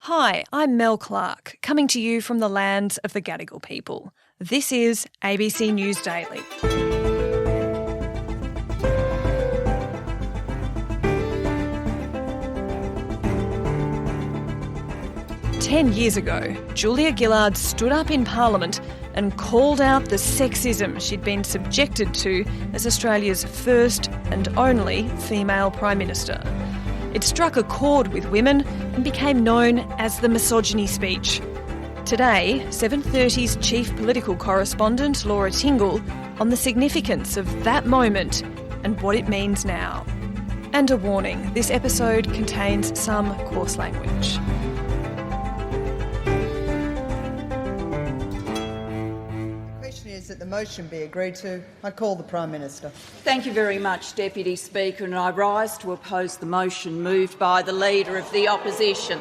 Hi, I'm Mel Clark, coming to you from the lands of the Gadigal people. This is ABC News Daily. Ten years ago, Julia Gillard stood up in Parliament and called out the sexism she'd been subjected to as Australia's first and only female Prime Minister. It struck a chord with women and became known as the misogyny speech. Today, 7:30's chief political correspondent, Laura Tingle, on the significance of that moment and what it means now. And a warning, this episode contains some coarse language. That the motion be agreed to. I call the Prime Minister. Thank you very much, Deputy Speaker, and I rise to oppose the motion moved by the Leader of the Opposition.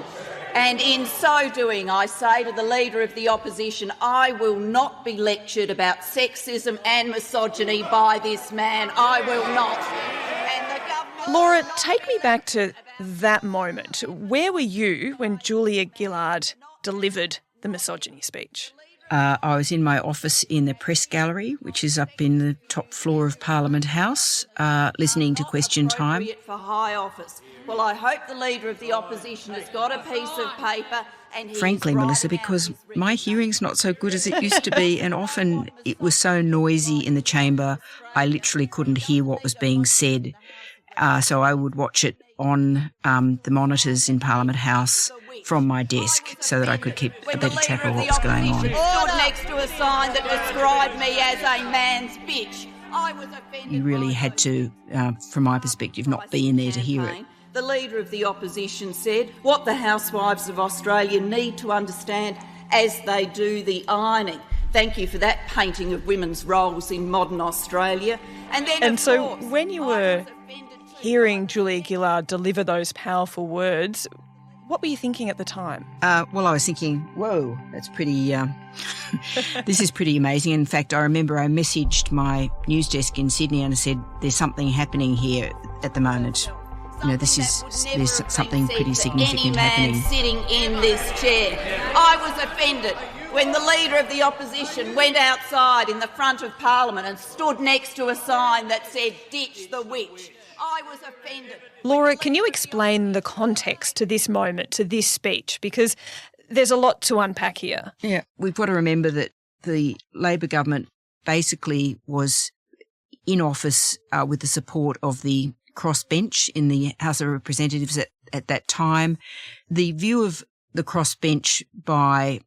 And in so doing, I say to the Leader of the Opposition, I will not be lectured about sexism and misogyny by this man. I will not. Laura, take me back to that moment. Where were you when Julia Gillard delivered the misogyny speech? I was in my office in the press gallery, which is up in the top floor of Parliament House, listening to question time. For high office. Well, I hope the Leader of the Opposition has got a piece of paper. And frankly, Melissa, because my hearing's not so good as it used to be, and often it was so noisy in the chamber, I literally couldn't hear what was being said. So I would watch it on the monitors in Parliament House from my desk so that I could keep a better track of what was going on. Stood next to a sign that described me as a man's bitch. I was offended. You really had to, from my perspective, not be in there to hear it. The Leader of the Opposition said what the housewives of Australia need to understand as they do the ironing. Thank you for that painting of women's roles in modern Australia. And so when you were hearing Julia Gillard deliver those powerful words, what were you thinking at the time? Well, I was thinking, whoa, that's pretty, this is pretty amazing. In fact, I remember I messaged my news desk in Sydney and I said, there's something happening here at the moment. You know, there's something pretty significant happening. Sitting in this chair. I was offended when the Leader of the Opposition went outside in the front of Parliament and stood next to a sign that said, ditch the witch. I was offended. Laura, can you explain the context to this moment, to this speech? Because there's a lot to unpack here. Yeah, we've got to remember that the Labor government basically was in office with the support of the crossbench in the House of Representatives at that time. The view of the crossbench by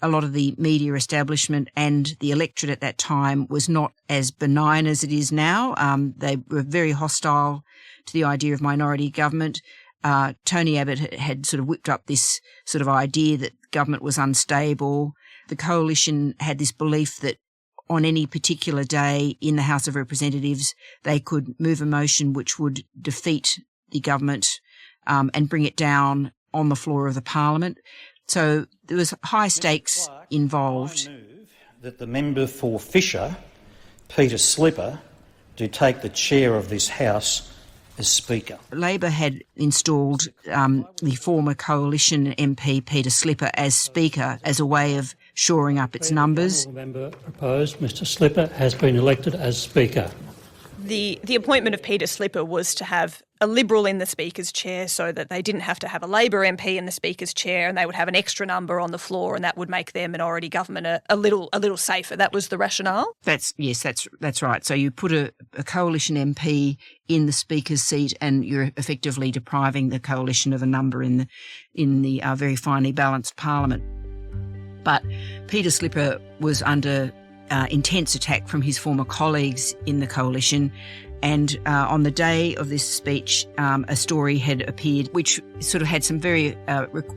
a lot of the media establishment and the electorate at that time was not as benign as it is now. They were very hostile to the idea of minority government. Tony Abbott had sort of whipped up this sort of idea that government was unstable. The coalition had this belief that on any particular day in the House of Representatives, they could move a motion which would defeat the government and bring it down on the floor of the Parliament. So there was high stakes involved. I move that the member for Fisher, Peter Slipper, to take the chair of this House as Speaker. Labor had installed the former coalition MP Peter Slipper as Speaker as a way of shoring up its numbers. The member proposed, Mr Slipper, has been elected as Speaker. The appointment of Peter Slipper was to have a Liberal in the Speaker's chair so that they didn't have to have a Labor MP in the Speaker's chair and they would have an extra number on the floor and that would make their minority government a little safer. That was the rationale? That's right. So you put a coalition MP in the Speaker's seat and you're effectively depriving the coalition of a number in the very finely balanced Parliament. But Peter Slipper was under intense attack from his former colleagues in the coalition. And on the day of this speech, a story had appeared which sort of had some very,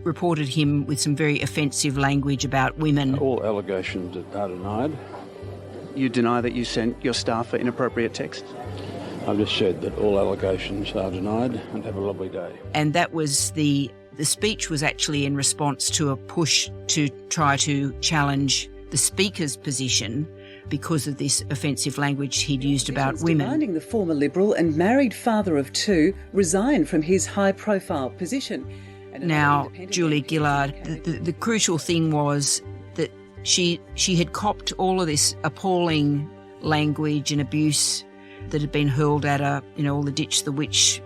reported him with some very offensive language about women. All allegations are denied. You deny that you sent your staff for inappropriate text? I've just said that all allegations are denied, and have a lovely day. And that was the speech was actually in response to a push to try to challenge the Speaker's position because of this offensive language he'd used about women. Demanding the former Liberal and married father of two resign from his high-profile position. Now, Julia Gillard, the crucial thing was that she had copped all of this appalling language and abuse that had been hurled at her, all the ditch the witch,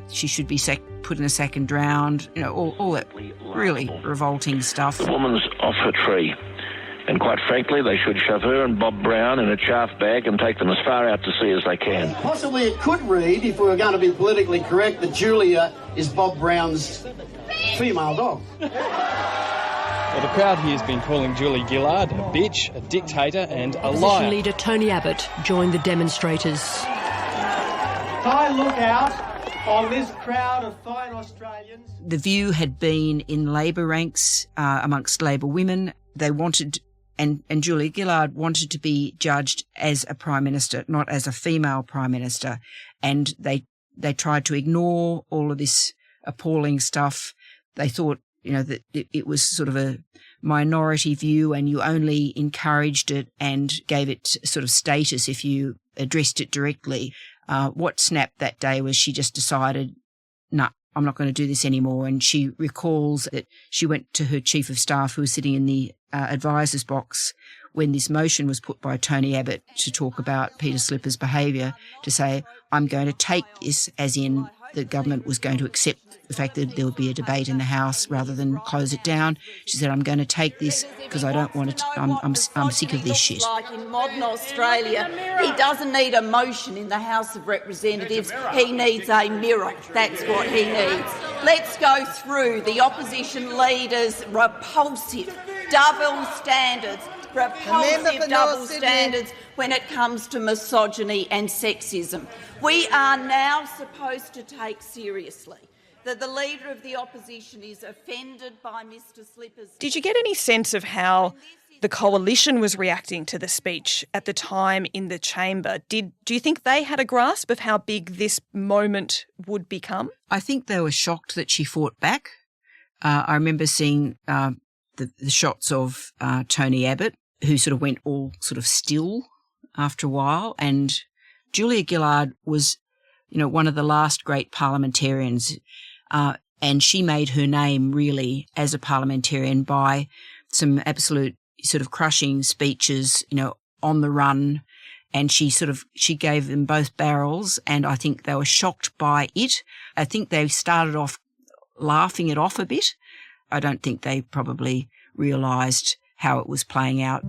she should be put in a sack and drowned, all that really revolting stuff. The woman's off her tree. And quite frankly, they should shove her and Bob Brown in a chaff bag and take them as far out to sea as they can. Possibly it could read, if we were going to be politically correct, that Julia is Bob Brown's female dog. Well, the crowd here has been calling Julia Gillard a bitch, a dictator and a liar. Opposition leader Tony Abbott joined the demonstrators. I look out on this crowd of fine Australians. The view had been in Labor ranks amongst Labor women. They wanted, and Julia Gillard wanted to be judged as a Prime Minister, not as a female Prime Minister. And they tried to ignore all of this appalling stuff. They thought, that it was sort of a minority view and you only encouraged it and gave it sort of status if you addressed it directly. What snapped that day was she just decided, no, I'm not going to do this anymore. And she recalls that she went to her chief of staff who was sitting in the advisor's box when this motion was put by Tony Abbott to talk about Peter Slipper's behaviour, to say, I'm going to take this as in the government was going to accept the fact that there would be a debate in the House rather than close it down. She said, I'm going to take this because I don't want to, I'm sick of this shit. Like in modern Australia, he doesn't need a motion in the House of Representatives, he needs a mirror. That's what he needs. Let's go through the opposition leader's repulsive double standards, when it comes to misogyny and sexism. We are now supposed to take seriously that the Leader of the Opposition is offended by Mr Slipper's... Did you get any sense of how the Coalition was reacting to the speech at the time in the chamber? Do you think they had a grasp of how big this moment would become? I think they were shocked that she fought back. I remember seeing the shots of Tony Abbott, who sort of went all sort of still after a while. And Julia Gillard was, one of the last great parliamentarians. And she made her name really as a parliamentarian by some absolute sort of crushing speeches, on the run. And she gave them both barrels, and I think they were shocked by it. I think they started off laughing it off a bit. I don't think they probably realised how it was playing out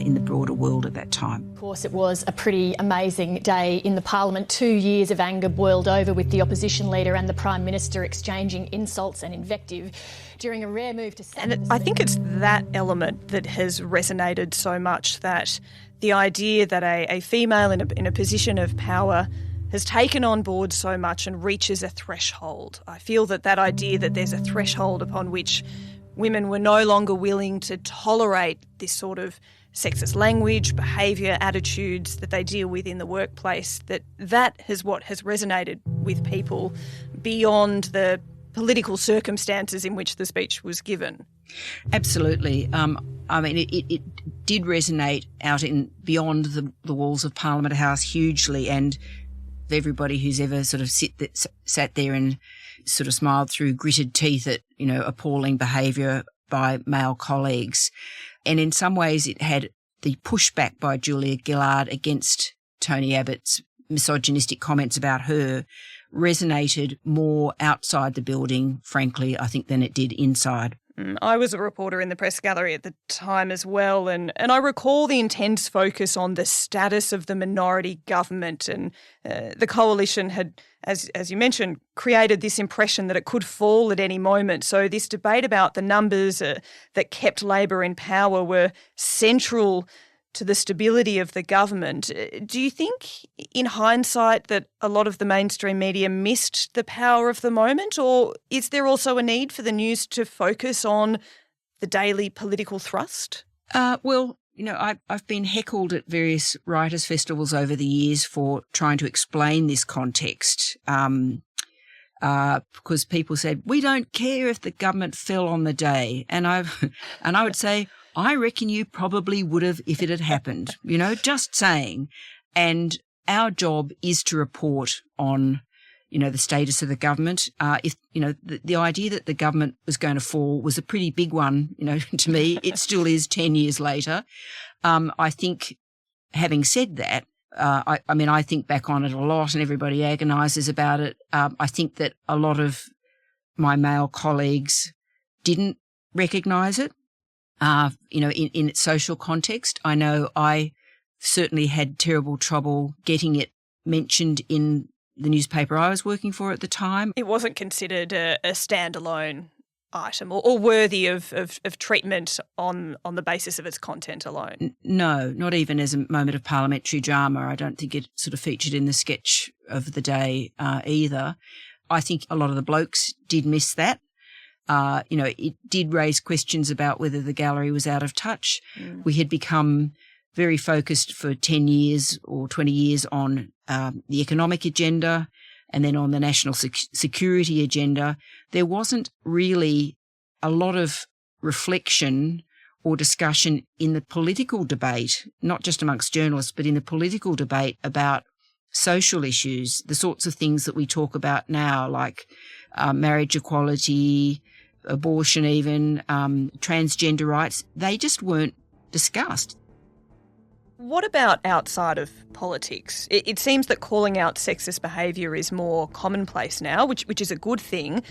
in the broader world at that time. Of course, it was a pretty amazing day in the Parliament. 2 years of anger boiled over with the opposition leader and the Prime Minister exchanging insults and invective during a rare move to... And I think it's that element that has resonated so much, that the idea that a female in a position of power has taken on board so much and reaches a threshold. I feel that idea that there's a threshold upon which women were no longer willing to tolerate this sort of sexist language, behaviour, attitudes that they deal with in the workplace, that is what has resonated with people beyond the political circumstances in which the speech was given. Absolutely. It did resonate out in beyond the walls of Parliament House hugely, and everybody who's ever sort of sat there and sort of smiled through gritted teeth at, appalling behaviour by male colleagues. And in some ways it had the pushback by Julia Gillard against Tony Abbott's misogynistic comments about her resonated more outside the building, frankly, I think, than it did inside. I was a reporter in the press gallery at the time as well, and I recall the intense focus on the status of the minority government, and the Coalition had, as you mentioned, created this impression that it could fall at any moment. So this debate about the numbers that kept Labor in power were central to the stability of the government. Do you think, in hindsight, that a lot of the mainstream media missed the power of the moment, or is there also a need for the news to focus on the daily political thrust? Well, I've been heckled at various writers' festivals over the years for trying to explain this context, because people said, we don't care if the government fell on the day. And I would say, I reckon you probably would have if it had happened, just saying. And our job is to report on, the status of the government. The idea that the government was going to fall was a pretty big one, to me. It still is 10 years later. I think, having said that, I think back on it a lot and everybody agonises about it. I think that a lot of my male colleagues didn't recognise it, in its social context. I know I certainly had terrible trouble getting it mentioned in the newspaper I was working for at the time. It wasn't considered a standalone item or worthy of treatment on the basis of its content alone. No, not even as a moment of parliamentary drama. I don't think it sort of featured in the sketch of the day either. I think a lot of the blokes did miss that. It did raise questions about whether the gallery was out of touch. We had become very focused for 10 years or 20 years on the economic agenda and then on the national security agenda. There wasn't really a lot of reflection or discussion in the political debate, not just amongst journalists, but in the political debate about social issues, the sorts of things that we talk about now, like marriage equality, abortion even, transgender rights. They just weren't discussed. What about outside of politics? It seems that calling out sexist behaviour is more commonplace now, which is a good thing,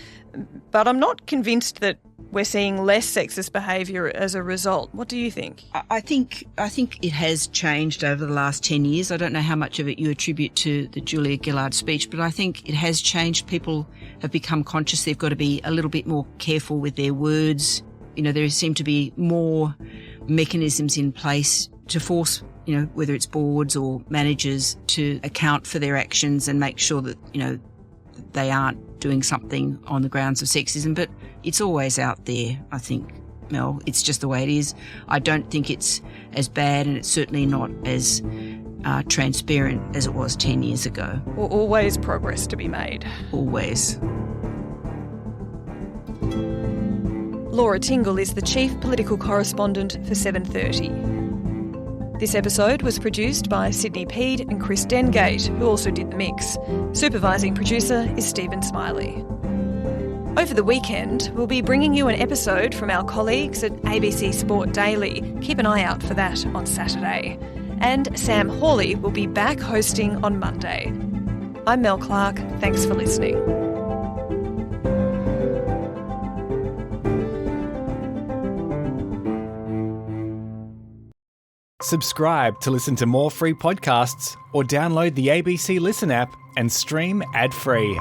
but I'm not convinced that we're seeing less sexist behaviour as a result. What do you think? I think it has changed over the last 10 years. I don't know how much of it you attribute to the Julia Gillard speech, but I think it has changed. People have become conscious they've got to be a little bit more careful with their words. There seem to be more mechanisms in place to force, whether it's boards or managers, to account for their actions and make sure that, they aren't doing something on the grounds of sexism. But it's always out there, I think, Mel. It's just the way it is. I don't think it's as bad, and it's certainly not as transparent as it was 10 years ago. Always progress to be made. Always. Laura Tingle is the Chief Political Correspondent for 7:30. This episode was produced by Sydney Peed and Chris Dengate, who also did the mix. Supervising producer is Stephen Smiley. Over the weekend, we'll be bringing you an episode from our colleagues at ABC Sport Daily. Keep an eye out for that on Saturday. And Sam Hawley will be back hosting on Monday. I'm Mel Clark. Thanks for listening. Subscribe to listen to more free podcasts or download the ABC Listen app and stream ad-free.